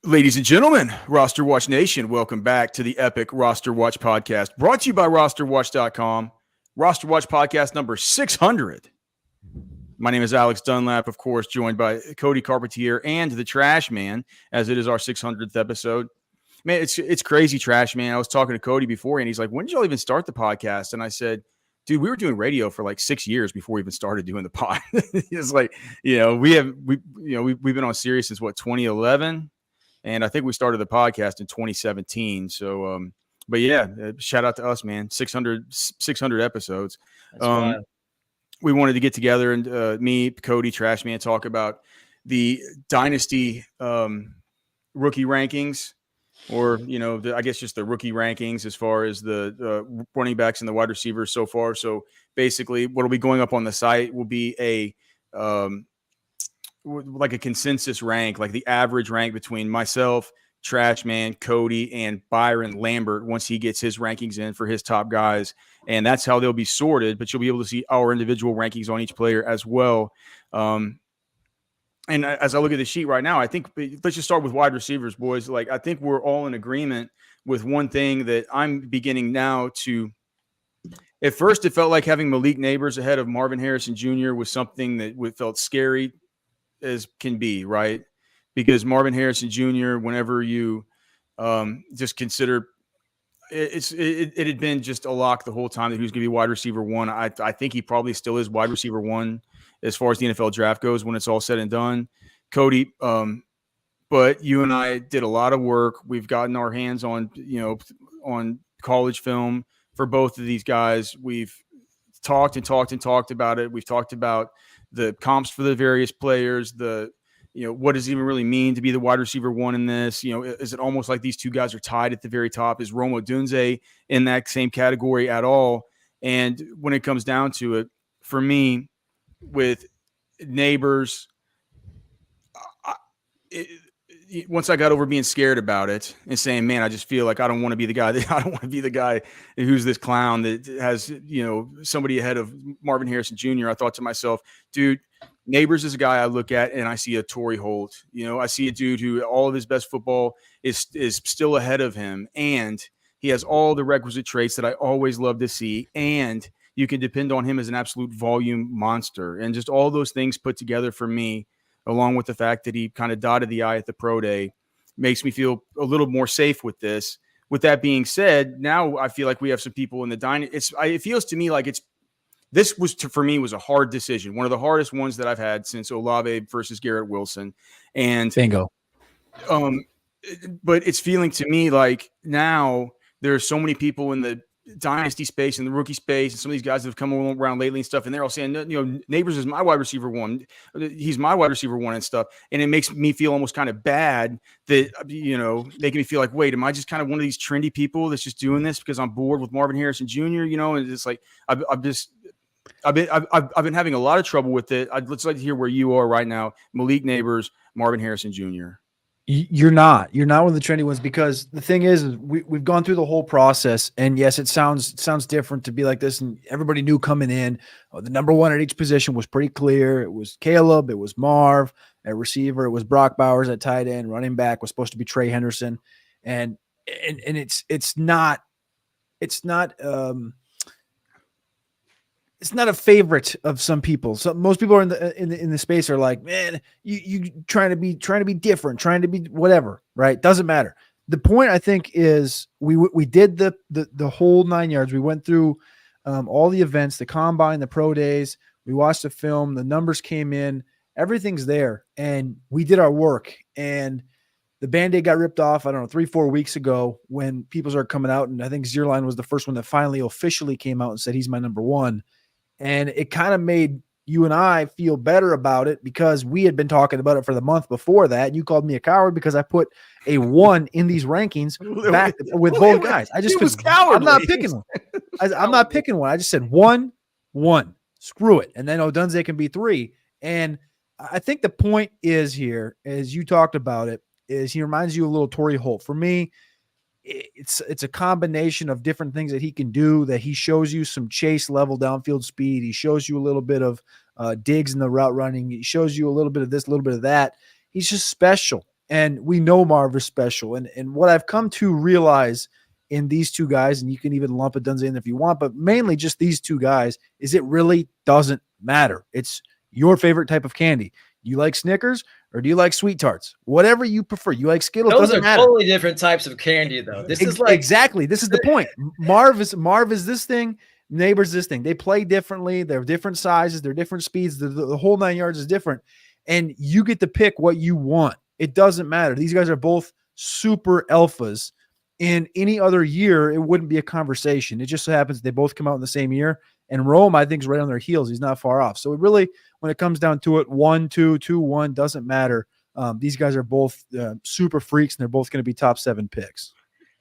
Ladies and gentlemen, Roster Watch Nation, welcome back to the epic Roster Watch podcast, brought to you by RosterWatch.com. Roster Watch podcast number 600. My name is Alex Dunlap, of course, joined by Cody Carpentier and the Trashman, as it is our 600th episode. Man, it's crazy, Trashman. I was talking to Cody before, and he's like, "When did y'all even start the podcast?" And I said, "Dude, we were doing radio for like 6 years before we even started doing the pod." It's like, we've been on Sirius since 2011. And I think we started the podcast in 2017. So, but yeah, shout out to us, man. 600 episodes. We wanted to get together and me, Cody, Trashman, talk about the Dynasty rookie rankings, or, I guess just the rookie rankings as far as the running backs and the wide receivers so far. So basically what will be going up on the site will be like a consensus rank, like the average rank between myself, Trashman, Cody, and Byron Lambert once he gets his rankings in for his top guys. And that's how they'll be sorted, but you'll be able to see our individual rankings on each player as well. And as I look at the sheet right now, I think let's just start with wide receivers, boys. Like, I think we're all in agreement with one thing that I'm beginning now to. At first, it felt like having Malik Neighbors ahead of Marvin Harrison Jr. was something that felt scary as can be, right? Because Marvin Harrison Jr., whenever you just consider it had been just a lock the whole time that he was going to be wide receiver one. I think he probably still is wide receiver one as far as the NFL draft goes when it's all said and done. Cody, but you and I did a lot of work. We've gotten our hands on, on college film for both of these guys. We've talked about it. We've talked about the comps for the various players, what does it even really mean to be the wide receiver one in this? Is it almost like these two guys are tied at the very top? Is Rome Odunze in that same category at all? And when it comes down to it, for me, with Neighbors, once I got over being scared about it and saying, man, I just feel like I don't want to be the guy who's this clown that has, somebody ahead of Marvin Harrison Jr. I thought to myself, dude, Neighbors is a guy I look at and I see a Torrey Holt. I see a dude who all of his best football is still ahead of him. And he has all the requisite traits that I always love to see. And you can depend on him as an absolute volume monster. And just all those things put together for me, along with the fact that he kind of dotted the I at the pro day, makes me feel a little more safe with this. With that being said, now I feel like we have some people in the Dynasty. It feels to me like for me was a hard decision. One of the hardest ones that I've had since Olave versus Garrett Wilson. And bingo. But it's feeling to me like now there are so many people in the Dynasty space and the rookie space, and some of these guys that have come around lately and stuff, and they're all saying, Neighbors is my wide receiver one. He's my wide receiver one and stuff. And it makes me feel almost kind of bad that, making me feel like, wait, am I just kind of one of these trendy people that's just doing this because I'm bored with Marvin Harrison Jr., and it's like, I've been having a lot of trouble with it. I'd like to hear where you are right now. Malik Neighbors, Marvin Harrison Jr. You're not one of the trendy ones, because the thing is we've gone through the whole process, and yes, it sounds different to be like this. And everybody knew coming in, the number one at each position was pretty clear. It was Caleb, it was Marv at receiver, it was Brock Bowers at tight end, running back was supposed to be Trey Henderson, and it's not a favorite of some people. So most people are in the space are like, man, you trying to be different, trying to be whatever, right? Doesn't matter. The point, I think, is we did the whole 9 yards. We went through all the events, the combine, the pro days. We watched the film. The numbers came in. Everything's there, and we did our work. And the Band-Aid got ripped off, I don't know, 3-4 weeks ago when people started coming out, and I think Zierlein was the first one that finally officially came out and said he's my number one. And it kind of made you and I feel better about it, because we had been talking about it for the month before that. And you called me a coward because I put a 1 in these rankings back with both guys. I just was cowardly. I'm not picking one. I'm not picking one. I just said 1. Screw it. And then Odunze can be 3. And I think the point is here, as you talked about it, is he reminds you a little Torrey Holt. For me, it's a combination of different things that he can do, that he shows you some chase level downfield speed. He shows you a little bit of digs in the route running. He shows you a little bit of this, a little bit of that. He's just special. And we know Marv is special. And what I've come to realize in these two guys, and you can even lump Odunze in if you want, but mainly just these two guys, is it really doesn't matter. It's your favorite type of candy. You like Snickers or do you like Sweet Tarts? Whatever you prefer. You like Skittles, Those doesn't are matter. totally different types of candy, though. This is like exactly. This is the point. Marv is this thing. Neighbor's this thing. They play differently. They're different sizes. They're different speeds. The whole 9 yards is different, and you get to pick what you want. It doesn't matter. These guys are both super alphas. In any other year, it wouldn't be a conversation. It just so happens they both come out in the same year. And Rome, I think, is right on their heels. He's not far off. So it really, when it comes down to it, 1, 2, 2, 1 doesn't matter. These guys are both super freaks, and they're both going to be top 7 picks.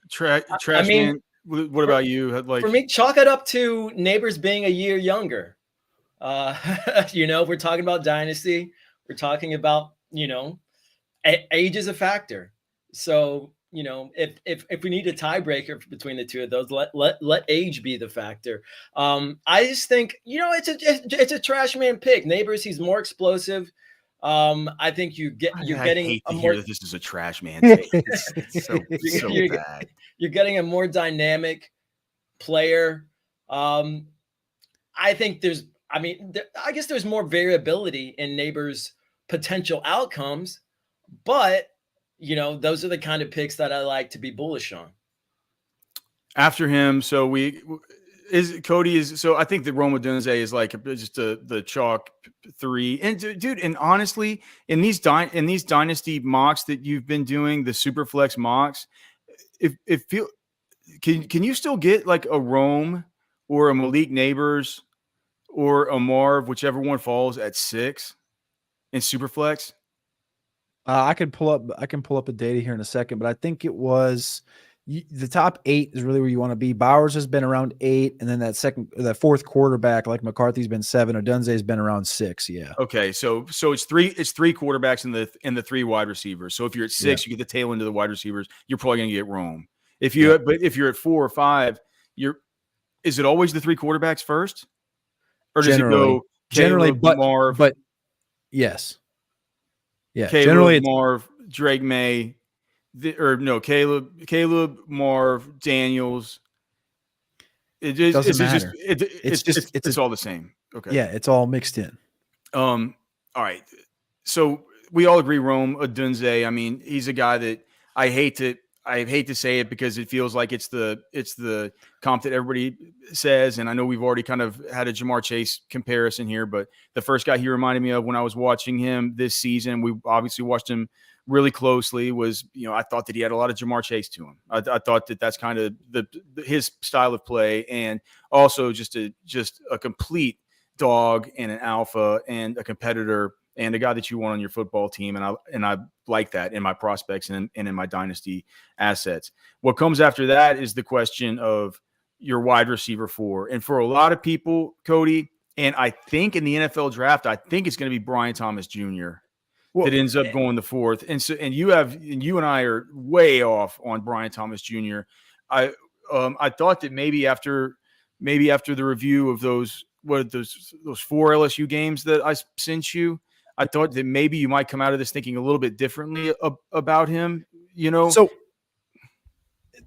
Trashman, what about you? Like, for me, chalk it up to Neighbors being a year younger. We're talking about Dynasty. We're talking about, age is a factor. So, if we need a tiebreaker between the two of those, let age be the factor. I just think, it's a Trashman pick. Neighbors, he's more explosive. I think you're getting a more. That this is a Trashman take. It's so bad. You're getting a more dynamic player. I guess there's more variability in Neighbors' potential outcomes, but those are the kind of picks that I like to be bullish on. After him, so Cody is. So I think that Rome Odunze is like just the chalk 3. And dude, and honestly, in these dynasty mocks that you've been doing, the Superflex mocks, can you still get like a Rome or a Malik Neighbors or a Marv, whichever one falls at 6 in Superflex? I can pull up a data here in a second, but I think it was the top 8 is really where you want to be. Bowers has been around 8, and then that fourth quarterback like McCarthy's been 7. Odunze has been around 6. Yeah. Okay, so it's three quarterbacks and the 3 wide receivers. So if you're at 6, you get the tail end of the wide receivers. You're probably going to get Rome. But if you're at 4 or 5, is it always the 3 quarterbacks first, or does it go Caleb, Marv? But yes. Yeah, Caleb, generally Marv, Drake May, Caleb, Marv, Daniels. Doesn't matter. It's all the same. Okay. Yeah, it's all mixed in. All right. So we all agree Rome Odunze. I mean, he's a guy that I hate to say it because it feels like it's the comp that everybody says. And I know we've already kind of had a Jamar Chase comparison here, but the first guy he reminded me of when I was watching him this season, we obviously watched him really closely, was, I thought that he had a lot of Jamar Chase to him. I thought that that's kind of his style of play, and also just a complete dog and an alpha and a competitor and a guy that you want on your football team. And I like that in my prospects and in my dynasty assets. What comes after that is the question of your wide receiver 4. And for a lot of people, Cody, and I think in the NFL draft, I think it's going to be Brian Thomas Jr. that ends up going the 4th. And so, and you and I are way off on Brian Thomas Jr. I thought that maybe after the review of those 4 LSU games that I sent you, I thought that maybe you might come out of this thinking a little bit differently about him, So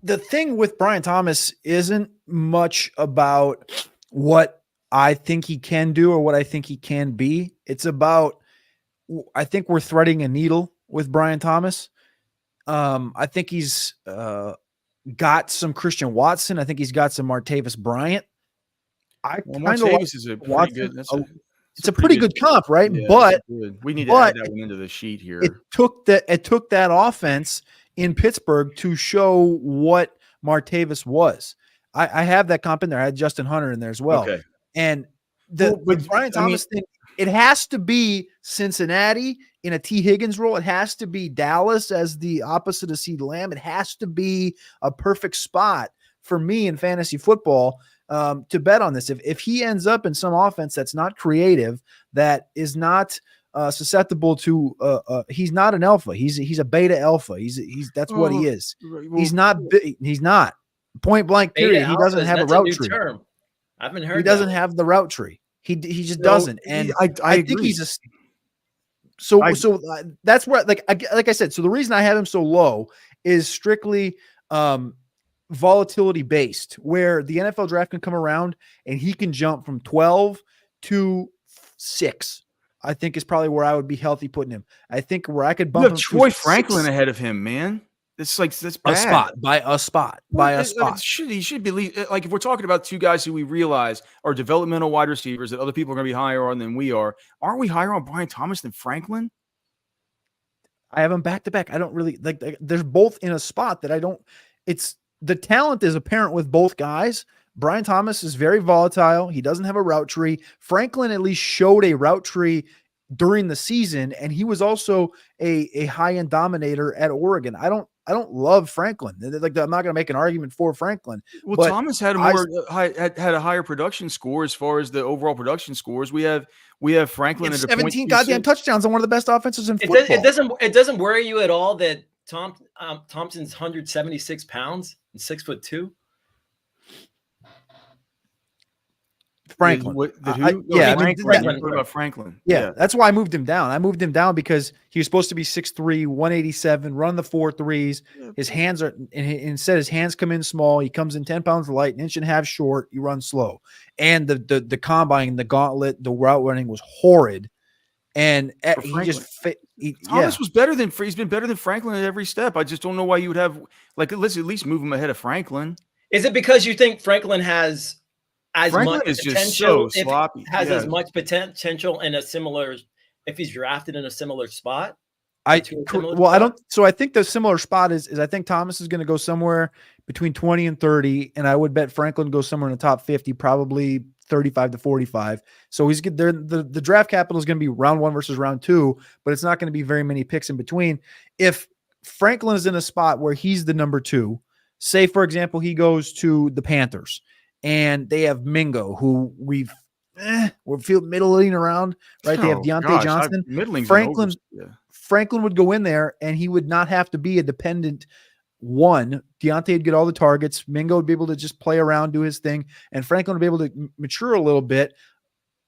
the thing with Brian Thomas isn't much about what I think he can do or what I think he can be. It's about, I think we're threading a needle with Brian Thomas. I think he's got some Christian Watson. I think he's got some Martavis Bryant. Martavis is a pretty good. It's a pretty good comp, right? Yeah, but we need to add that one into the sheet here. It took that offense in Pittsburgh to show what Martavis was. I have that comp in there. I had Justin Hunter in there as well. Okay. And the Brian Thomas thing, it has to be Cincinnati in a T. Higgins role. It has to be Dallas as the opposite of CeeDee Lamb. It has to be a perfect spot for me in fantasy football to bet on this. If he ends up in some offense that's not creative, that is not susceptible to he's not an alpha. He's a beta alpha. That's what he is. He's not point blank period. He doesn't have a route tree. Term. I haven't heard. He doesn't have the route tree. He just doesn't. And I think he's So that's where, like I said, so the reason I have him so low is strictly volatility based, where the NFL draft can come around and he can jump from 12 to 6. I think is probably where I would be healthy putting him. I think where I could bump You him have Troy to Franklin 6, ahead of him, man. It's like that's bad. a spot by a spot. He should be like, if we're talking about two guys who we realize are developmental wide receivers that other people are going to be higher on than we are. Aren't we higher on Brian Thomas than Franklin? I have them back to back. I don't really like. They're both in a spot that I don't. It's the talent is apparent with both guys. Brian Thomas is very volatile. He doesn't have a route tree. Franklin at least showed a route tree during the season, and he was also a high-end dominator at Oregon. I don't love Franklin. Like, I'm not going to make an argument for Franklin. Well, Thomas had had a higher production score as far as the overall production scores. We have Franklin at 17 goddamn touchdowns on one of the best offenses in football. It doesn't worry you at all that Thompson's 176 pounds and 6'2". Franklin. Franklin. Yeah, that's why I moved him down. I moved him down because he was supposed to be 6'3", 187, run the 4.3s. His hands are, instead his hands come in small. He comes in 10 pounds light, an inch and a half short. You run slow. And the combine, the gauntlet, the route running was horrid. And he just fit. Thomas was better than, he's been better than Franklin at every step. I just don't know why you would have, like, let's at least move him ahead of Franklin. Is it because you think Franklin has as Franklin much is potential, just so sloppy. As much potential in a similar, if he's drafted in a similar spot? I think the similar spot is I think Thomas is going to go somewhere between 20 and 30, and I would bet Franklin goes somewhere in the top 50, probably 35 to 45. So he's there. The draft capital is going to be round 1 versus round 2, but it's not going to be very many picks in between. If Franklin is in a spot where he's the number 2, say for example he goes to the Panthers and they have Mingo, who we feel middling around, right? They have Deontay Johnson. Franklin would go in there and he would not have to be a dependent one. Deontay would get all the targets. Mingo would be able to just play around, do his thing, and Franklin would be able to mature a little bit.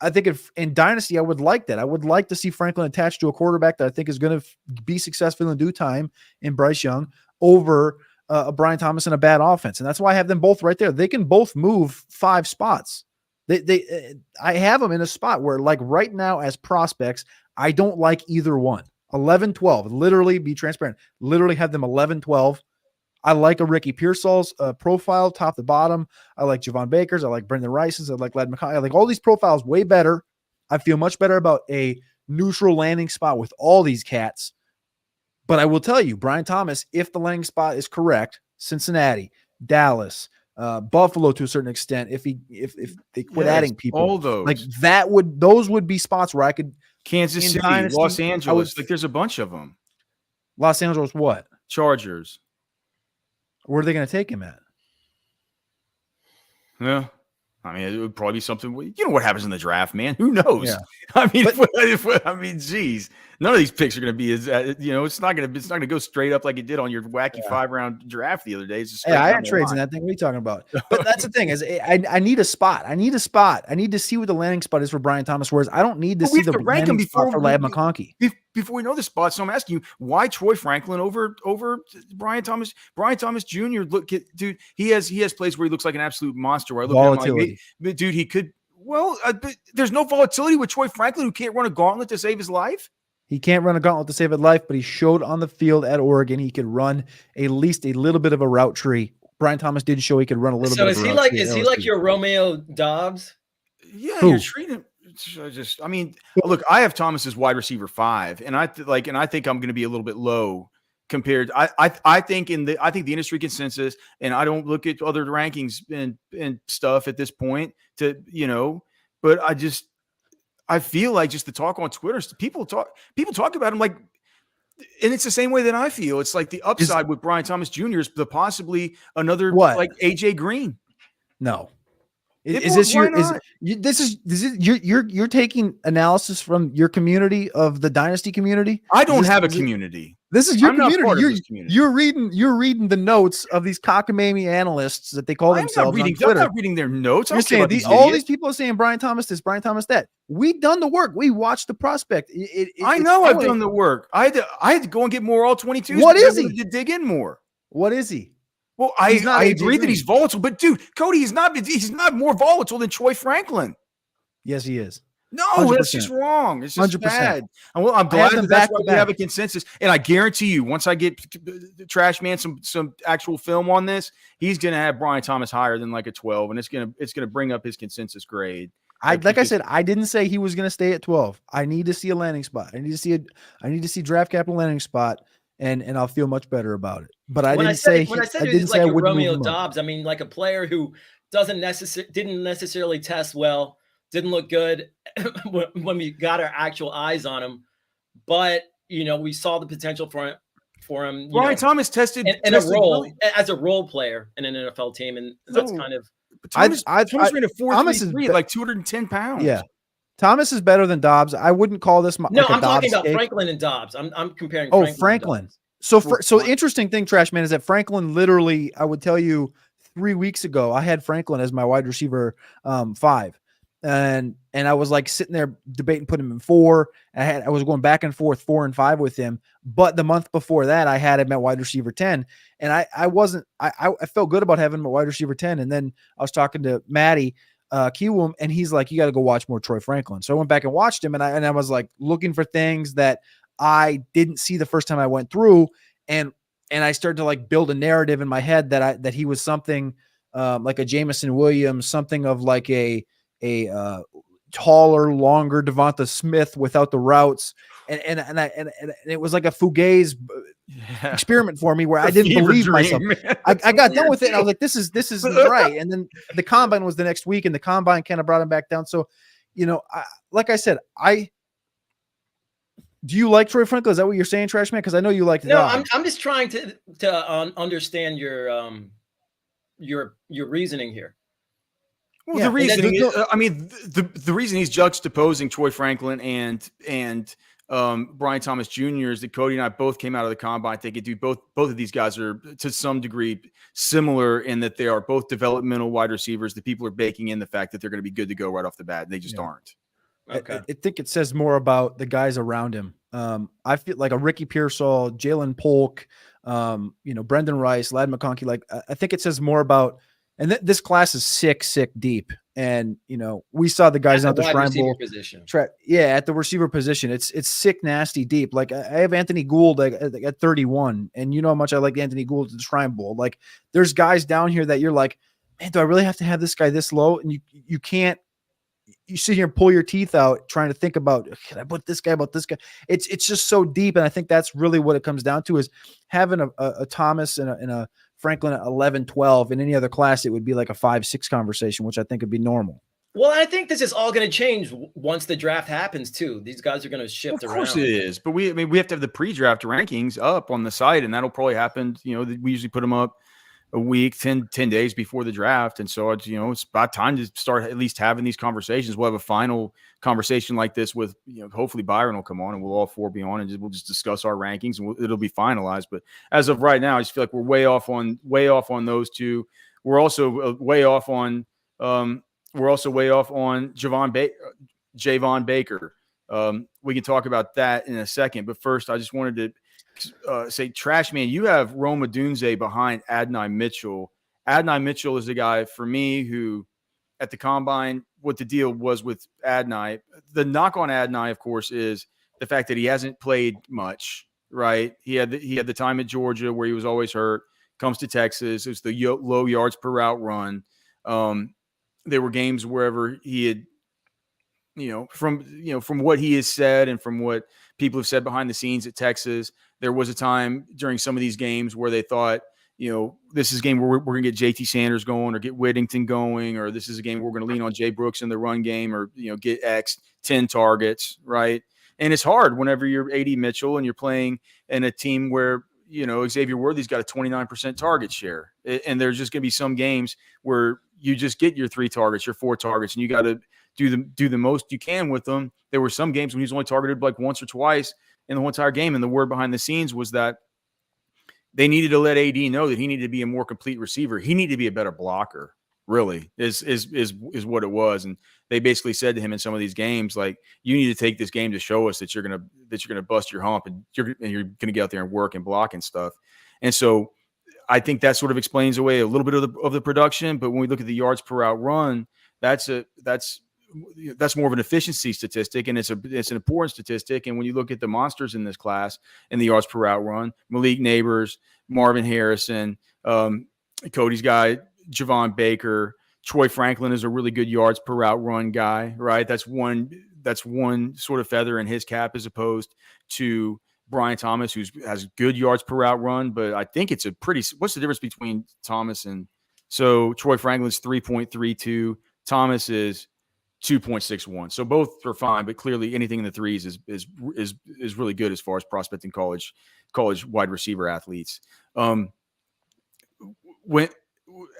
I think if in Dynasty, I would like that. I would like to see Franklin attached to a quarterback that I think is going to be successful in due time in Bryce Young over a Brian Thomas and a bad offense. And that's why I have them both right there. They can both move 5 spots. I have them in a spot where, like right now as prospects, I don't like either one. 11, 12, literally be transparent, literally have them 11, 12. I like a Ricky Pearsall's profile, top to bottom. I like Javon Baker's. I like Brendan Rice's. I like Ladd McConkey. I like all these profiles way better. I feel much better about a neutral landing spot with all these cats. But I will tell you, Brian Thomas, if the landing spot is correct, Cincinnati, Dallas, Buffalo to a certain extent, if they quit adding people, all those like those would be spots where I could. Kansas City, Dynasty, Los Angeles, like there's a bunch of them. Los Angeles, what? Chargers. Where are they going to take him at? Yeah. I mean, it would probably be something. You know what happens in the draft, man? Who knows? Yeah. I mean, geez, none of these picks are going to be as it's not going to go straight up like it did on your wacky 5-round draft the other day. It's just I had trades in that thing. What are you talking about? But that's the thing is, I need a spot. I need to see what the landing spot is for Brian Thomas. Whereas I don't need to see the landing spot for Ladd McConkey. Before we know the spot, so I'm asking you, why Troy Franklin over Brian Thomas? Brian Thomas Jr. Dude, he has plays where he looks like an absolute monster. Where I look at him like, dude, he could. Well, but there's no volatility with Troy Franklin, who can't run a gauntlet to save his life. He can't run a gauntlet to save his life, but he showed on the field at Oregon he could run at least a little bit of a route tree. Brian Thomas did show he could run a little bit. So is he like your Romeo Dobbs? Yeah, you're treating him. Look, I have Thomas as wide receiver 5, and I think I'm going to be a little bit low compared. I think the industry consensus, and I don't look at other rankings and stuff at this point but I feel like just the talk on Twitter, people talk about him like, and it's the same way that I feel. It's like the upside with Brian Thomas Jr. is the possibly another like AJ Green. No. You're taking analysis from your community of the Dynasty community? I don't have a community. This is your I'm not community. part of this community. You're reading the notes of these cockamamie analysts that they call themselves on Twitter. I'm not reading their notes. You're saying all these people are saying Brian Thomas this, Brian Thomas that. We've done the work. We watched the prospect. I know I've done the work. I had to go and get more all 22s. What is he? To dig in more. What is he? Well, I agree that he's volatile, but dude, Cody, he's not more volatile than Troy Franklin. Yes, he is. No, 100%. That's just wrong. It's just 100%. Bad. I'm glad that's why we have a consensus. And I guarantee you, once I get Trashman some actual film on this, he's going to have Brian Thomas higher than like a 12, and it's going to bring up his consensus grade. Like I said, I didn't say he was going to stay at 12. I need to see a landing spot. I need to see draft capital landing spot, and I'll feel much better about it. But I didn't say I would Romeo Dobbs. I mean, like a player who didn't necessarily test well. Didn't look good when we got our actual eyes on him, but we saw the potential for him. Brian Thomas tested in a role as a role player in an NFL team, and that's kind of. Thomas ran a 4.33 like 210 pounds. Yeah, Thomas is better than Dobbs. I wouldn't call this. No, I'm talking about Franklin and Dobbs. I'm comparing. Franklin. So interesting thing, Trashman, is that Franklin literally, I would tell you, 3 weeks ago, I had Franklin as my wide receiver 5. And I was like sitting there debating, putting him in 4. I was going back and forth 4 and 5 with him. But the month before that, I had him at wide receiver 10, and I felt good about having him at wide receiver 10. And then I was talking to Maddie Kiwum, and he's like, you got to go watch more Troy Franklin. So I went back and watched him, and I was like looking for things that I didn't see the first time I went through, and I started to like build a narrative in my head that he was something like a Jamison Williams, something of like a taller, longer Devonta Smith without the routes, and it was like a Fugazi experiment for me where I didn't believe myself. I got done with it, and I was like, this is right. And then the combine was the next week, and the combine kind of brought him back down. So, like I said, do you like Troy Franklin? Is that what you're saying, Trashman? Because I know you like. No, I'm just trying to understand your reasoning here. Well, the reasoning the reason he's juxtaposing Troy Franklin and Brian Thomas Jr. is that Cody and I both came out of the combine thinking, dude, both of these guys are to some degree similar in that they are both developmental wide receivers. The people are baking in the fact that they're going to be good to go right off the bat. They just aren't. Okay. I think it says more about the guys around him. I feel like a Ricky Pearsall, Jalen Polk, Brendan Rice, Ladd McConkey. Like I think it says more about. And this class is sick deep. And, we saw the guys out the Shrine Bowl position. At the receiver position. It's sick, nasty deep. Like I have Anthony Gould at 31, and you know how much I like Anthony Gould at the Shrine Bowl. Like there's guys down here that you're like, man, do I really have to have this guy this low? And you can't, you sit here and pull your teeth out trying to think about, can I put this guy about this guy? It's just so deep. And I think that's really what it comes down to is having a Thomas and a Franklin at 11, 12. In any other class, it would be like a 5-6 conversation, which I think would be normal. Well, I think this is all going to change once the draft happens too. These guys are going to shift around. Of course it is. But we have to have the pre-draft rankings up on the site, and that'll probably happen. We usually put them up a week, 10 days before the draft. And so it's about time to start at least having these conversations. We'll have a final conversation like this with, hopefully Byron will come on and we'll all 4 be on, and we'll just discuss our rankings, and it'll be finalized. But as of right now, I just feel like we're way off on those two. We're also way off on Javon Baker. We can talk about that in a second, but first I just wanted to say, Trashman, you have Rome Odunze behind Adonai Mitchell. Adonai Mitchell is the guy for me who, at the combine, what the deal was with Adonai. The knock on Adonai, of course, is the fact that he hasn't played much. Right? He had the time at Georgia where he was always hurt. Comes to Texas, it's the low yards per route run. There were games wherever he had, from what he has said and from what people have said behind the scenes at Texas, there was a time during some of these games where they thought, this is a game where we're going to get JT Sanders going or get Whittington going, or this is a game where we're going to lean on Jay Brooks in the run game, or, get X 10 targets. Right. And it's hard whenever you're AD Mitchell and you're playing in a team where, Xavier Worthy's got a 29% target share. And there's just going to be some games where you just get your 3 targets, your 4 targets, and you got to do the most you can with them. There were some games when he was only targeted like once or twice, in the whole entire game. And the word behind the scenes was that they needed to let AD know that he needed to be a more complete receiver. He needed to be a better blocker, really, is what it was. And they basically said to him in some of these games, like, you need to take this game to show us that you're gonna bust your hump and you're gonna get out there and work and block and stuff. And so I think that sort of explains away a little bit of the production. But when we look at the yards per route run, that's more of an efficiency statistic, and it's an important statistic. And when you look at the monsters in this class in the yards per route run, Malik Neighbors, Marvin Harrison, Cody's guy, Javon Baker, Troy Franklin is a really good yards per route run guy, right? That's one sort of feather in his cap as opposed to Brian Thomas, who has good yards per route run. But I think it's what's the difference between Thomas and so Troy Franklin's 3.32, Thomas is 2.61. So both are fine, but clearly anything in the threes is really good as far as prospecting college wide receiver athletes. When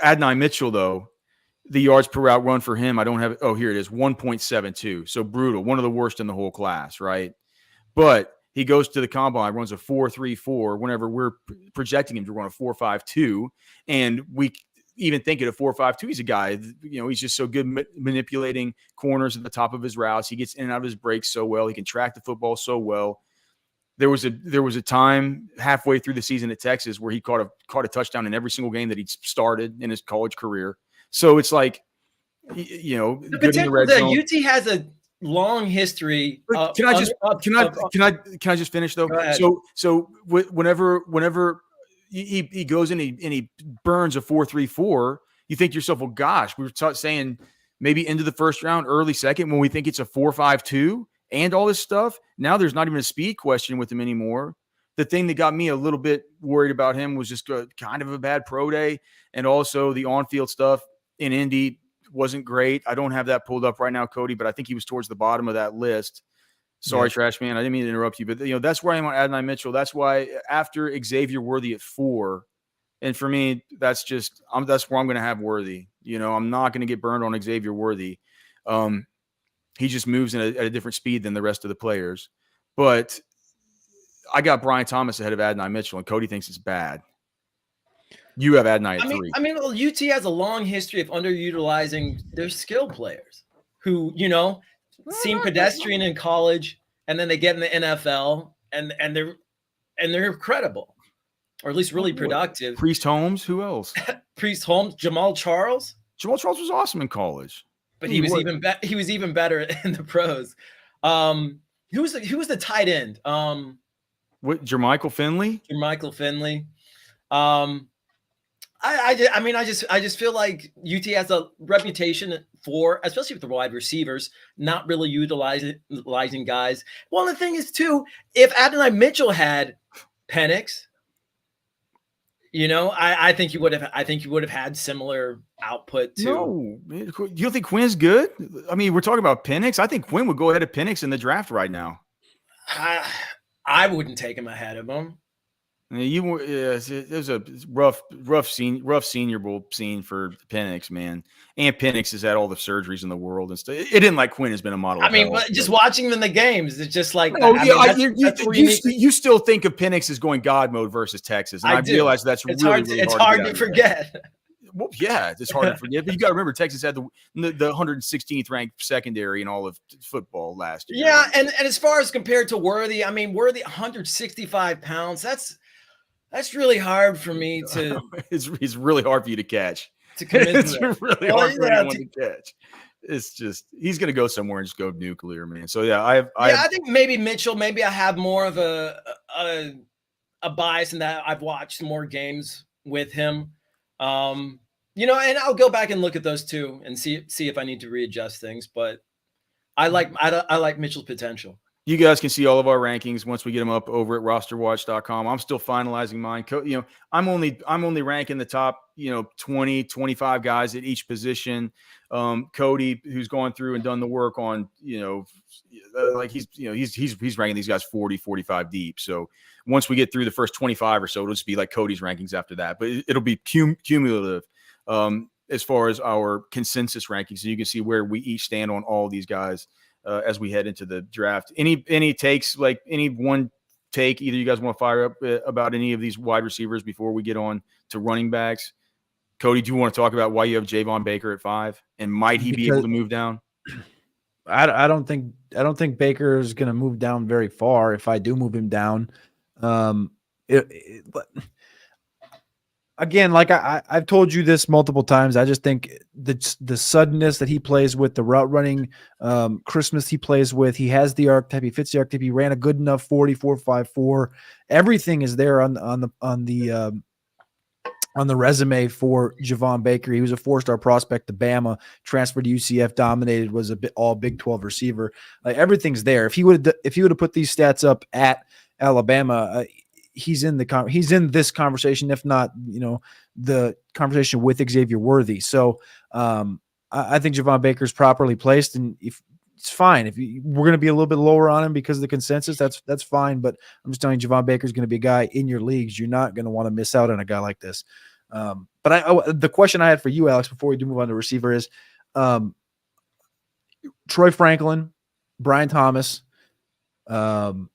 Adonai Mitchell, though, the yards per route run for him, I don't have it. Oh, here it is, 1.72. So brutal, one of the worst in the whole class, right? But he goes to the combine, runs a 4.34. Whenever we're projecting him to run a 4.52, and we even think at a 4.52, he's a guy, he's just so good manipulating corners at the top of his routes. He gets in and out of his breaks so well. He can track the football so well. There was a time halfway through the season at Texas where he caught a touchdown in every single game that he started in his college career. So it's like, good in the red zone. UT has a long history. Can I just finish though? So whenever he goes in and he burns a 4.34, you think to yourself, well, gosh, we were saying maybe into the first round, early second, when we think it's a 4.52 and all this stuff. Now there's not even a speed question with him anymore. The thing that got me a little bit worried about him was just kind of a bad pro day, and also the on-field stuff in Indy wasn't great. I don't have that pulled up right now, Cody, but I think he was towards the bottom of that list. Sorry, Trashman. I didn't mean to interrupt you, but that's where I am on Adonai Mitchell. That's why after Xavier Worthy at 4, and for me, that's where I'm going to have Worthy. I'm not going to get burned on Xavier Worthy. He just moves at a different speed than the rest of the players. But I got Brian Thomas ahead of Adonai Mitchell, and Cody thinks it's bad. You have Adonai at 3. UT has a long history of underutilizing their skill players who, seem pedestrian in college, and then they get in the NFL and they're incredible, or at least really productive. Priest Holmes, who else? Priest Holmes, Jamal Charles. Jamal Charles was awesome in college, but he was even better in the pros. Who was the tight end? Jermichael Finley. Jermichael Finley. I just feel like UT has a reputation for, especially with the wide receivers, not really utilizing guys. Well, the thing is too, if Adonai Mitchell had Penix, I think you would have had similar output too. No, you don't think Quinn's good? I mean, we're talking about Penix. I think Quinn would go ahead of Penix in the draft right now. I wouldn't take him ahead of him. It was a rough senior bowl scene for Penix, man. And Penix has had all the surgeries in the world and stuff. It didn't like Quinn has been a model. But just watching him in the games, it's just like. You still think of Penix as going God mode versus Texas, and I realize that's it's hard to forget. Well, yeah, it's hard to forget, but you got to remember Texas had the 116th ranked secondary in all of football last year. Yeah, and as far as compared to Worthy, Worthy 165 pounds. That's really hard for me to. It's really hard for you to catch. It's really hard for anyone to catch. It's just he's going to go somewhere and just go nuclear, man. So yeah, I think maybe Mitchell. Maybe I have more of a bias in that I've watched more games with him. And I'll go back and look at those two and see if I need to readjust things. But I like Mitchell's potential. You guys can see all of our rankings once we get them up over at RosterWatch.com. I'm still finalizing mine. I'm only ranking the top, 20, 25 guys at each position. Cody, who's gone through and done the work on, he's ranking these guys 40, 45 deep. So once we get through the first 25 or so, it'll just be like Cody's rankings after that. But it'll be cumulative as far as our consensus rankings. So you can see where we each stand on all these guys. As we head into the draft, any takes, like any one take? Either you guys want to fire up about any of these wide receivers before we get on to running backs? Cody, do you want to talk about why you have Javon Baker at 5, and might he be able to move down? I don't think Baker is going to move down very far. If I do move him down, again, like I've told you this multiple times, I just think the suddenness that he plays with, the route running Christmas he plays with, he has the archetype, he fits the archetype, he ran a good enough 44.54. Everything is there on the resume for Javon Baker. He was a 4-star prospect to Bama, transferred to UCF, dominated, was all Big 12 receiver. Like, everything's there. If he would have put these stats up at Alabama, he's in this conversation, if not, the conversation with Xavier Worthy. So I think Javon Baker's properly placed, and if it's fine. If we're going to be a little bit lower on him because of the consensus, that's fine. But I'm just telling you, Javon Baker's going to be a guy in your leagues. You're not going to want to miss out on a guy like this. But the question I had for you, Alex, before we do move on to receiver is Troy Franklin, Brian Thomas, Roman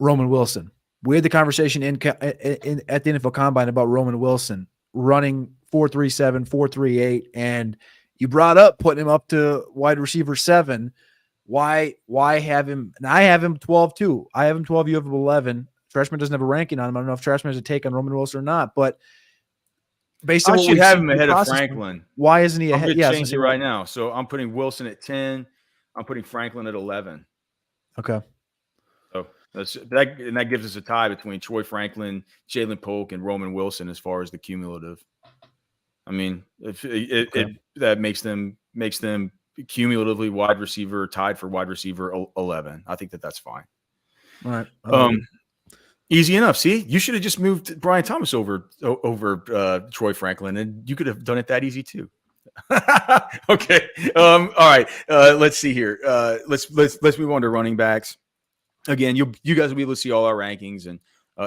Wilson. We had the conversation at the NFL Combine about Roman Wilson running 4.37, 4.38, and you brought up putting him up to wide receiver 7. Why have him? And I have him 12 too. I have him 12. You have him 11. Trashman doesn't have a ranking on him. I don't know if Trashman has a take on Roman Wilson or not, but based on I what should we have him ahead of Franklin. Why isn't he ahead? I'm going to change it right now. So I'm putting Wilson at 10. I'm putting Franklin at 11. Okay. So that gives us a tie between Troy Franklin, Jalen Polk, and Roman Wilson as far as the cumulative. I mean, that makes them cumulatively wide receiver, tied for wide receiver 11. I think that's fine. All right. Easy enough. See, you should have just moved Brian Thomas over Troy Franklin, and you could have done it that easy too. Okay. All right. Let's see here. Let's move on to running backs. Again, you guys will be able to see all our rankings and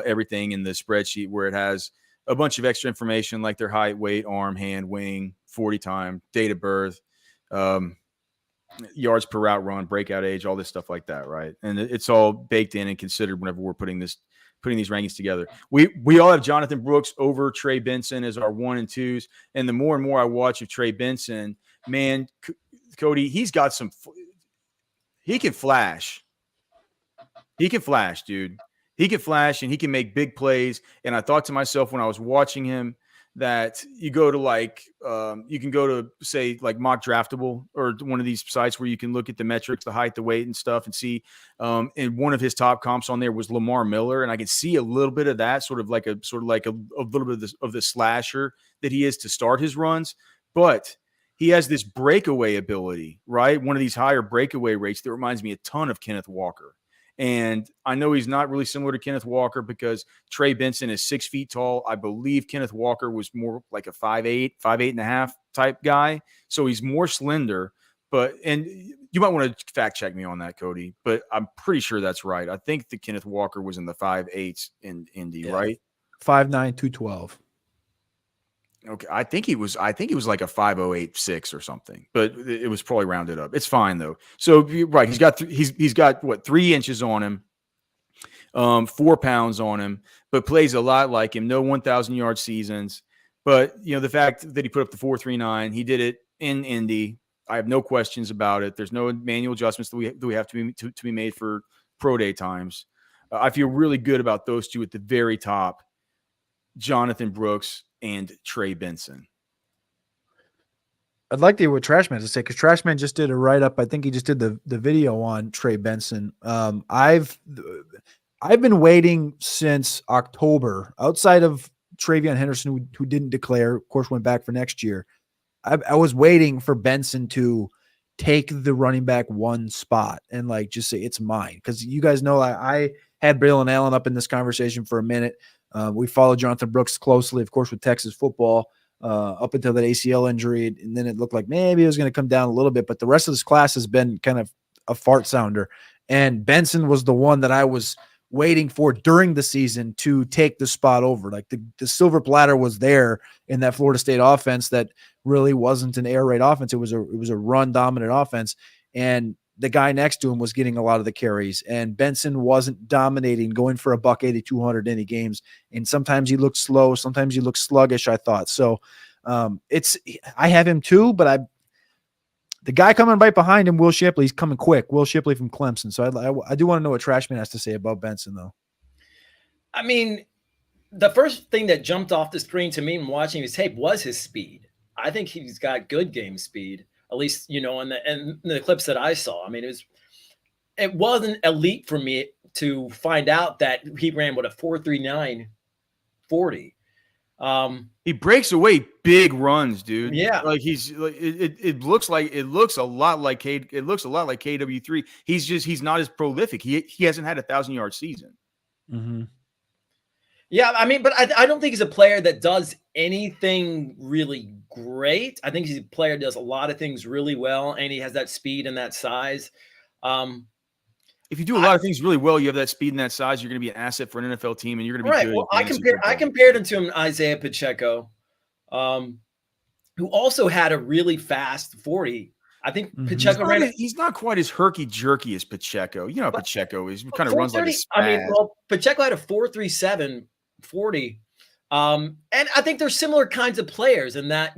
everything in the spreadsheet where it has a bunch of extra information like their height, weight, arm, hand, wing, 40 time, date of birth, yards per route run, breakout age, all this stuff like that, right? And it's all baked in and considered whenever we're putting these rankings together. We all have Jonathan Brooks over Trey Benson as our 1 and 2s, and the more and more I watch of Trey Benson, man, Cody, he can flash. He can flash, dude. He can flash and he can make big plays. And I thought to myself when I was watching him that you go to you can go to say like Mock Draftable or one of these sites where you can look at the metrics, the height, the weight and stuff and see. And one of his top comps on there was Lamar Miller. And I could see a little bit of that sort of like a little bit of the slasher that he is to start his runs. But he has this breakaway ability, right? One of these higher breakaway rates that reminds me a ton of Kenneth Walker. And I know he's not really similar to Kenneth Walker because Trey Benson is 6 feet tall. I believe Kenneth Walker was more like a 5'8", 5'8.5" type guy. So he's more slender, and you might want to fact check me on that, Cody, but I'm pretty sure that's right. I think the Kenneth Walker was in the 5'8" in Indy, right? 5'9", 212. Okay, I think he was like a 5'08.6" or something, but it was probably rounded up. It's fine though. So right, he's got what 3 inches on him, 4 pounds on him, but plays a lot like him. No 1,000-yard seasons, but the fact that he put up the 4.39, he did it in Indy. I have no questions about it. There's no manual adjustments that we have to be made for pro day times. I feel really good about those two at the very top, Jonathan Brooks and Trey Benson. I'd like to hear what Trashman has to say because Trashman just did a write-up. I think he just did the video on Trey Benson. I've been waiting since October, outside of Travion Henderson, who didn't declare, of course, went back for next year. I was waiting for Benson to take the running back 1 spot and just say it's mine. Because you guys know I had Braylon Allen up in this conversation for a minute. We followed Jonathan Brooks closely, of course, with Texas football up until that ACL injury. And then it looked like maybe it was going to come down a little bit. But the rest of this class has been kind of a fart sounder. And Benson was the one that I was waiting for during the season to take the spot over. Like the silver platter was there in that Florida State offense that really wasn't an air raid offense. It was a run dominant offense. And the guy next to him was getting a lot of the carries, and Benson wasn't dominating, going for a $180, 200 in any games. And sometimes he looked slow, sometimes he looked sluggish, I thought. So I have him too, but the guy coming right behind him, Will Shipley, he's coming quick. Will Shipley from Clemson. So I do want to know what Trashman has to say about Benson, though. I mean, the first thing that jumped off the screen to me when watching his tape was his speed. I think he's got good game speed, at least, in the clips that I saw. I mean, it wasn't elite for me to find out that he ran with a 4.39 40. He breaks away big runs, dude. Yeah, like he's like it looks a lot like KW3. He's not as prolific. He hasn't had a 1,000-yard season. Mm-hmm. Yeah, I mean, but I don't think he's a player that does anything really great. I think he's a player that does a lot of things really well, and he has that speed and that size. If you do a lot of things really well, you have that speed and that size, you're going to be an asset for an NFL team, and you're going to be good. Well, I compared him to Isaiah Pacheco, who also had a really fast 40. I think Pacheco he's not quite as herky-jerky as Pacheco. Pacheco is kind of runs like a spaz. I mean, well, Pacheco had a 4.37 40. And I think they're similar kinds of players in that,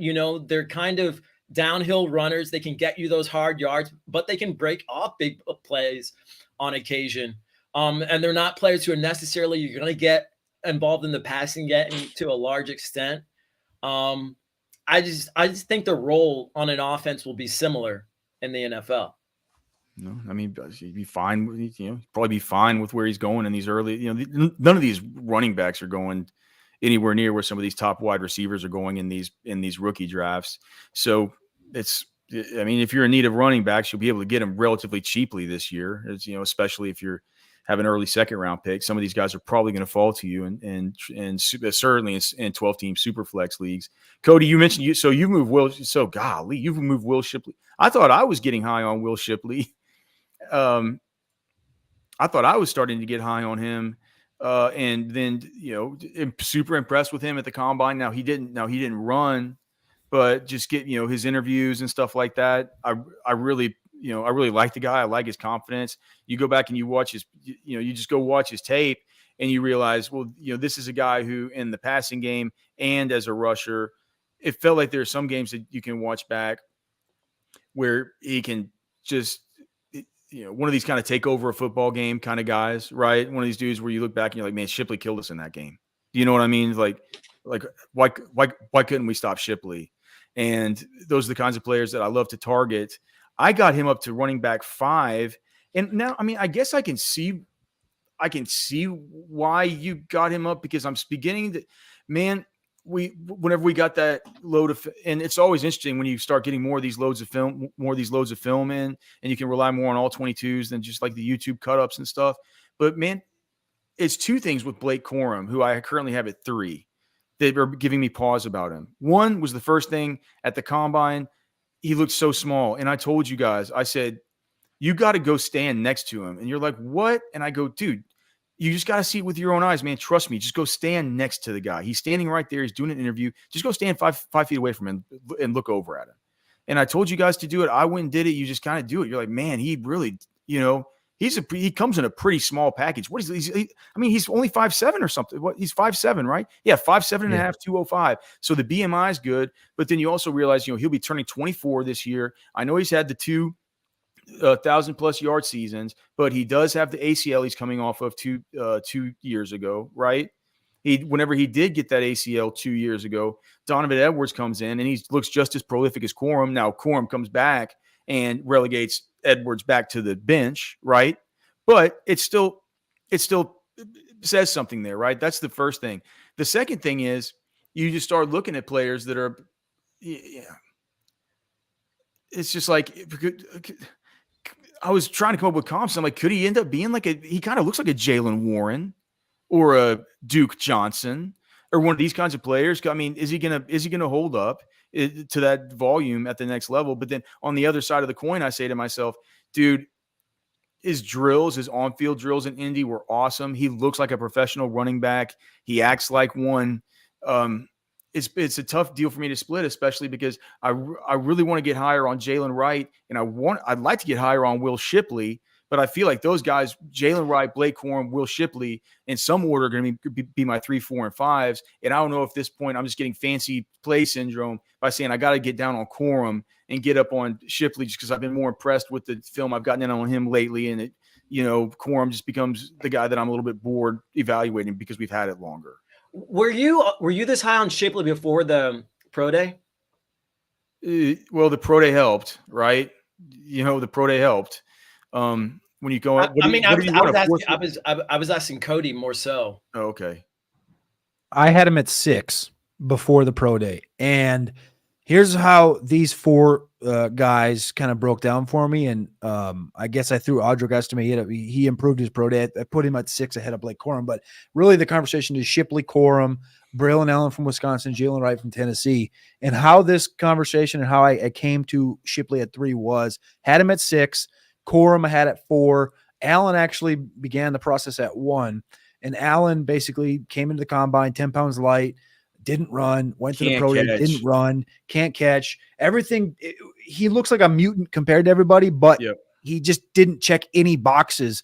they're kind of downhill runners. They can get you those hard yards, but they can break off big plays on occasion. And they're not players who are necessarily you're going to get involved in the passing game to a large extent. I just think the role on an offense will be similar in the NFL. No, I mean, he'd be fine. Probably be fine with where he's going in these early. None of these running backs are going anywhere near where some of these top wide receivers are going in these rookie drafts. So I mean, if you're in need of running backs, you'll be able to get them relatively cheaply this year. Especially if you're have an early second round pick. Some of these guys are probably going to fall to you, and certainly in 12-team super flex leagues. Cody, you mentioned you've moved Will. So golly, you've moved Will Shipley. I thought I was getting high on Will Shipley. I thought I was starting to get high on him, and then super impressed with him at the combine. Now he didn't run, but just get his interviews and stuff like that. I really like the guy. I like his confidence. You go back and you watch you just go watch his tape and you realize, well, this is a guy who in the passing game and as a rusher, it felt like there are some games that you can watch back where he can just, one of these kind of take over a football game kind of guys, right? One of these dudes where you look back and you're like, man, Shipley killed us in that game. Do you know what I mean? Like why couldn't we stop Shipley? And those are the kinds of players that I love to target. I got him up to running back 5. And now, I mean, I guess I can see why you got him up, because I'm beginning to, man, whenever we got that load of, and it's always interesting when you start getting more of these loads of film in, and you can rely more on all 22s than just like the YouTube cut-ups and stuff. But man, it's two things with Blake Corum, who I currently have at 3, that are giving me pause about him. One was the first thing at the combine. He looked so small. And I told you guys, I said, you got to go stand next to him. And you're like, what? And I go, dude, you just got to see it with your own eyes, man. Trust me. Just go stand next to the guy. He's standing right there. He's doing an interview. Just go stand 5 feet away from him and look over at him. And I told you guys to do it. I went and did it. You just kind of do it. You're like, man, he really, he comes in a pretty small package. What is he? I mean, he's only 5'7" or something. What? He's 5'7", right? Yeah, 5'7" and a half, 205. So the BMI is good. But then you also realize, he'll be turning 24 this year. I know he's had the 2 1,000+ yard seasons, but he does have the ACL he's coming off of 2 years ago, right? Whenever he did get that ACL 2 years ago, Donovan Edwards comes in and he looks just as prolific as Corum. Now Corum comes back and relegates Edwards back to the bench, right? But it still says something there, right? That's the first thing. The second thing is you just start looking at players that are, it's just like, I was trying to come up with comps. I'm like, could he end up being he kind of looks like a Jalen Warren or a Duke Johnson or one of these kinds of players? I mean, is he gonna hold up to that volume at the next level? But then on the other side of the coin, I say to myself, dude, his on-field drills in Indy were awesome. He looks like a professional running back. He acts like one. it's a tough deal for me to split, especially because I really want to get higher on Jalen Wright, and I'd like to get higher on Will Shipley, but I feel like those guys, Jalen Wright, Blake Corum, Will Shipley, in some order, are going to be my 3, 4, and 5s. And I don't know if at this point I'm just getting fancy play syndrome by saying I got to get down on Corum and get up on Shipley just because I've been more impressed with the film I've gotten in on him lately, and Corum just becomes the guy that I'm a little bit bored evaluating because we've had it longer. Were you this high on Shipley before the pro day? Well, the pro day helped, right? The pro day helped. When you go, I was asking Cody more so. Oh, okay. I had him at 6 before the pro day, and here's how these 4 guys kind of broke down for me. And I guess I threw Audric estimate. He improved his pro day. I put him at 6 ahead of Blake Corum. But really, the conversation is Shipley, Corum, Braylon Allen from Wisconsin, Jalen Wright from Tennessee. And how this conversation and how I came to Shipley at 3 was had him at 6, Corum I had at 4. Allen actually began the process at 1. And Allen basically came into the combine 10 pounds light, didn't run, went to the pro day, didn't run, can't catch. Everything, he looks like a mutant compared to everybody, but he just didn't check any boxes.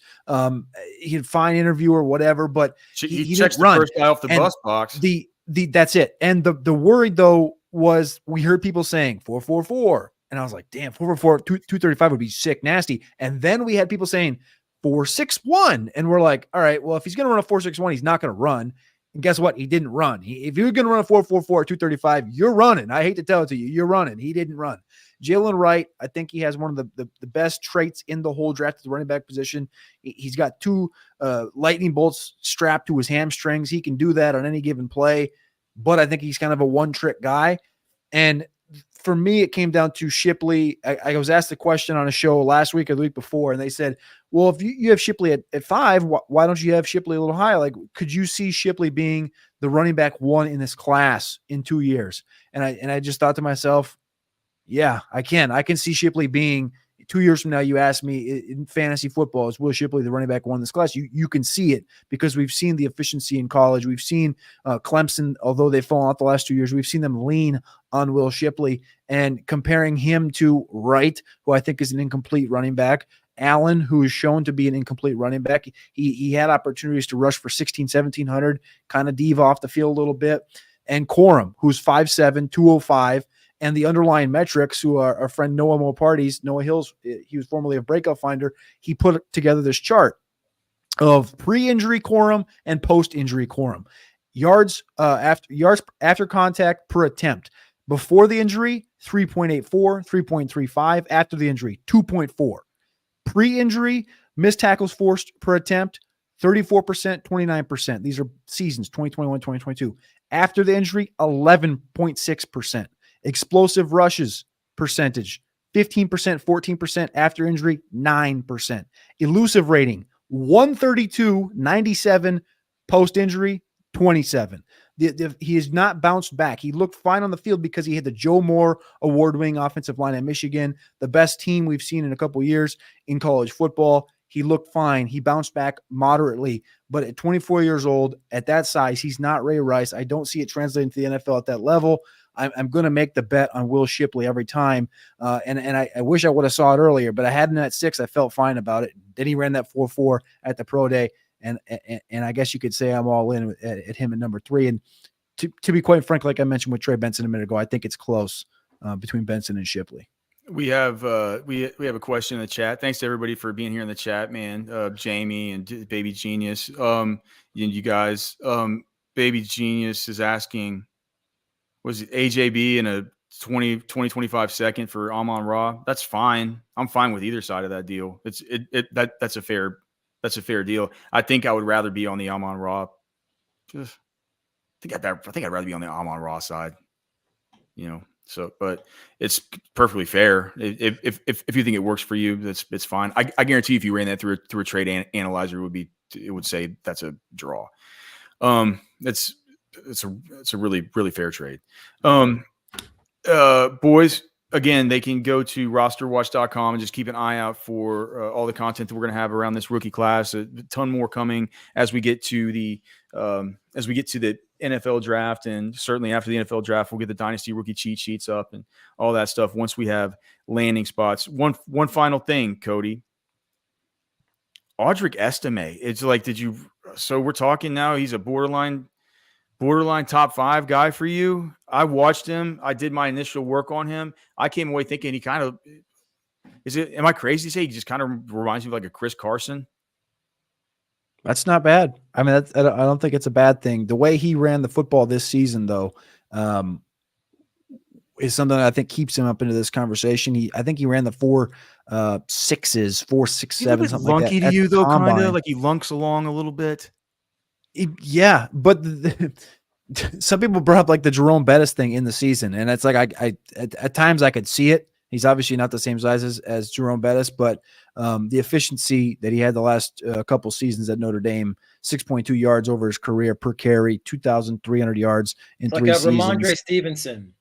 He'd fine interview or whatever, but he checks didn't run. The first guy off the bus box. That's it. And the worry though was we heard people saying 4.44, and I was like, damn, 4.44, 235 would be sick, nasty. And then we had people saying 4.61, and we're like, all right, well, if he's going to run a 4.61, he's not going to run. And guess what? He didn't run. If you're going to run a 4.44, 235, you're running. I hate to tell it to you. You're running. He didn't run. Jalen Wright, I think he has one of the best traits in the whole draft at the running back position. He's got 2 lightning bolts strapped to his hamstrings. He can do that on any given play, but I think he's kind of a one-trick guy. And for me, it came down to Shipley. I was asked the question on a show last week or the week before, and they said, well, if you have Shipley at 5, why don't you have Shipley a little higher? Like, could you see Shipley being the running back 1 in this class in 2 years? And I just thought to myself, yeah, I can. I can see Shipley being 2 years from now. You ask me in fantasy football, is Will Shipley the running back 1 in this class? You can see it because we've seen the efficiency in college. We've seen Clemson, although they've fallen off the last 2 years, we've seen them lean on Will Shipley, and comparing him to Wright, who I think is an incomplete running back, Allen, who is shown to be an incomplete running back. He had opportunities to rush for 1,700, kind of dive off the field a little bit. And Corum, who's 5'7", 205, and the underlying metrics, who are our friend Noah Moparty's, Noah Hills, he was formerly of Breakout Finder, he put together this chart of pre-injury Corum and post-injury Corum. Yards after contact per attempt. Before the injury, 3.84, 3.35. After the injury, 2.4. Pre-injury, missed tackles forced per attempt, 34%, 29%. These are seasons, 2021, 2022. After the injury, 11.6%. Explosive rushes percentage, 15%, 14%. After injury, 9%. Elusive rating, 132, 97. Post-injury, 27. He has not bounced back. He looked fine on the field because he had the Joe Moore award-winning offensive line at Michigan, the best team we've seen in a couple of years in college football. He looked fine. He bounced back moderately, but at 24 years old, at that size, he's not Ray Rice. I don't see it translating to the NFL at that level. I'm going to make the bet on Will Shipley every time, and I wish I would have saw it earlier, but I had him at 6. I felt fine about it. Then he ran that 4.4 at the pro day. And I guess you could say I'm all in at him at number 3. And to be quite frank, like I mentioned with Trey Benson a minute ago, I think it's close between Benson and Shipley. We have we have a question in the chat. Thanks to everybody for being here in the chat, man. Jamie and Baby Genius. You guys. Baby Genius is asking, was it AJB in a 25 second for Amon-Ra? That's fine. I'm fine with either side of that deal. That's a fair deal. I think I would rather be on the Amon-Ra. I think I'd rather be on the Amon-Ra side. So, but it's perfectly fair. If you think it works for you, it's fine. I guarantee if you ran that through a trade analyzer, it would say that's a draw. It's a really, really fair trade. Boys, again, they can go to rosterwatch.com and just keep an eye out for all the content that we're going to have around this rookie class. A ton more coming as we get to the NFL draft, and certainly after the NFL draft, we'll get the Dynasty rookie cheat sheets up and all that stuff once we have landing spots. One final thing, Cody. Audric Estime. It's like, so we're talking now, he's a borderline top 5 guy for you. I watched him. I did my initial work on him. I came away thinking he kind of am I crazy to say he just kind of reminds me of like a Chris Carson? That's not bad. I mean, I don't think it's a bad thing. The way he ran the football this season, though, is something that I think keeps him up into this conversation. I think he ran the 4 6s, 4 6 7, something like that. Lunky to you though, kind of like he lunks along a little bit. Yeah, but some people brought up like the Jerome Bettis thing in the season, and it's like at times I could see it. He's obviously not the same size as Jerome Bettis, but the efficiency that he had the last couple seasons at Notre Dame, 6.2 yards over his career per carry, 2,300 yards in 3 seasons. Like Ramondre Stevenson.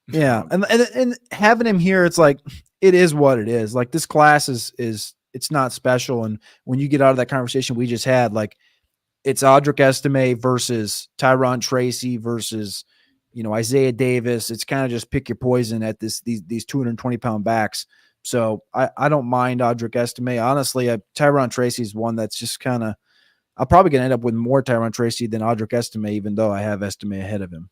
Yeah, and having him here, it's like it is what it is. Like this class is it's not special, and when you get out of that conversation we just had, like it's Audric Estime versus Tyron Tracy versus Isaiah Davis. It's kind of just pick your poison at these 220-pound backs. So I don't mind Audric Estime. Honestly, Tyron Tracy is one that's just kind of – I'm probably going to end up with more Tyron Tracy than Audric Estime, even though I have Estime ahead of him.